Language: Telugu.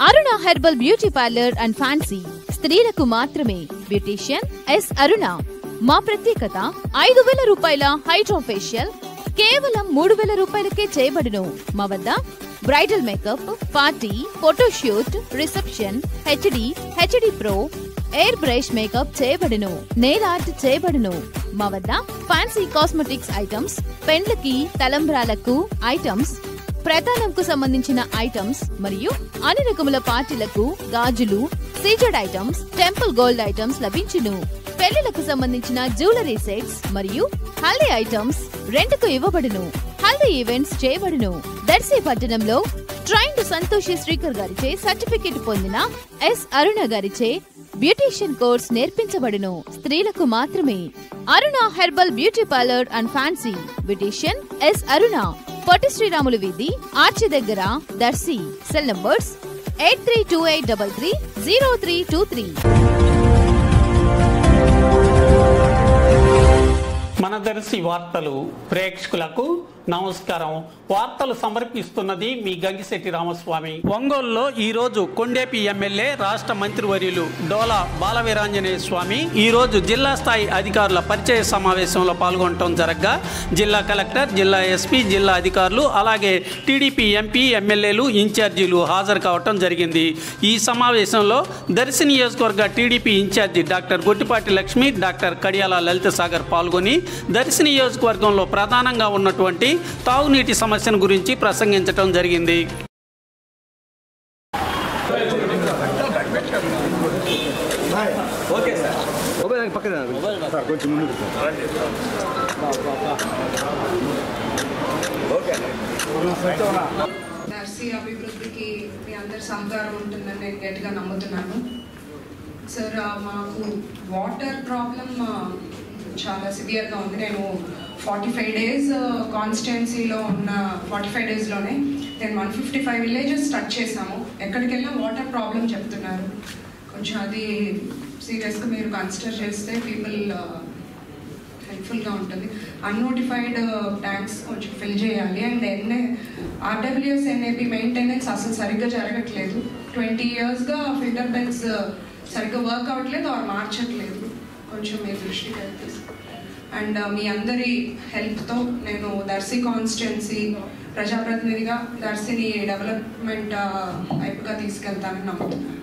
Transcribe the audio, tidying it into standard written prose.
Aruna herbal beauty parlour and fancy స్త్రీలకు మాత్రమే. బ్యూటీషియన్ ఎస్ అరుణ. మా ప్రత్యేకత 5,000 రూపాయల హైడ్రో ఫేషియల్ కేవలం 3,000 రూపాయలకే చేయబడును. మా వద్ద bridal makeup, party, photoshoot, reception, HD pro, air brush makeup చేయబడును. నెయిల్ ఆర్ట్ చేయబడును. మా వద్ద ఫ్యాన్సీ కాస్మెటిక్స్ ఐటమ్స్, పెండ్లకి, తలంబ్రాలకు ఐటమ్స్, ప్రధానంకు సంబంధించిన ఐటమ్స్ మరియు అన్ని రకముల పార్టీలకు గాజులు, CZ items, temple gold items లభించును. పెళ్లిలకు సంబంధించిన జ్యువెలరీ సెట్స్ మరియు హల్దీ ఐటమ్స్ రెంట్కు ఇవ్వబడును. హల్దీ ఈవెంట్స్ చేయబడును. దర్శి పట్టణంలో ట్రైన్డ్ సంతోషి శ్రీకర్ గారిచే సర్టిఫికెట్ పొందిన ఎస్ అరుణ గారిచే బ్యూటీషియన్ కోర్స్ నేర్పించబడును. స్త్రీలకు మాత్రమే. Aruna herbal beauty parlour and fancy. Beautician S Aruna. Potti Sriramulu వీధి, ఆర్చి దగ్గర, దర్శి. Cell numbers 8328330323. మన దర్శి వార్తలు ప్రేక్షకులకు నమస్కారం. వార్తలు సమర్పిస్తున్నది మీ గంగిశెట్టి రామస్వామి. ఒంగోలులో ఈ రోజు కొండేపి ఎమ్మెల్యే రాష్ట్ర మంత్రివర్యులు డోలా బాలవీరాంజనేయ స్వామి ఈ రోజు జిల్లా స్థాయి అధికారుల పరిచయ సమావేశంలో పాల్గొనడం జరగగా జిల్లా కలెక్టర్, జిల్లా ఎస్పీ, జిల్లా అధికారులు అలాగే టీడీపీ ఎంపీ, ఎమ్మెల్యేలు, ఇన్ఛార్జీలు హాజరు కావటం జరిగింది. ఈ సమావేశంలో దర్శి నియోజకవర్గ TDP incharge doctor Gottipati Lakshmi, doctor Kadiyala Lalitha Sagar పాల్గొని దర్శి నియోజకవర్గంలో ప్రధానంగా ఉన్నటువంటి తాగునీటి సమస్యను గురించి ప్రసంగించడం జరిగింది. దర్శి అభివృద్ధికి మీ అందరి సహకారం ఉంటుందని నేను గట్టిగా నమ్ముతున్నాను. సార్, మాకు వాటర్ ప్రాబ్లం చాలా సివియర్గా ఉంది. నేను 45 డేస్ కాన్స్టిట్యున్సీలో ఉన్న 45 డేస్లోనే నేను 155 విలేజెస్ టచ్ చేసాము. ఎక్కడికి వెళ్ళినా వాటర్ ప్రాబ్లం చెప్తున్నారు. కొంచెం అది సీరియస్గా మీరు కన్సిడర్ చేస్తే పీపుల్ హెల్ప్ఫుల్గా ఉంటుంది. అన్నోటిఫైడ్ ట్యాంక్స్ కొంచెం ఫిల్ చేయాలి. అండ్ ఆర్డబ్ల్యూఎస్ ఎన్ఏపి మెయింటెనెన్స్ అసలు సరిగ్గా జరగట్లేదు. 20 yearsగా ఫిల్టర్ బెడ్స్ సరిగ్గా వర్క్ అవ్వట్లేదు, ఆర్ మార్చట్లేదు. కొంచెం మీ దృష్టికి వెళ్తుంది. అండ్ మీ అందరి హెల్ప్తో నేను దర్శి కాన్స్టిట్యున్సీ ప్రజాప్రతినిధిగా దర్శిని డెవలప్మెంట్ వైపుగా తీసుకెళ్తానని నమ్ముతున్నాను.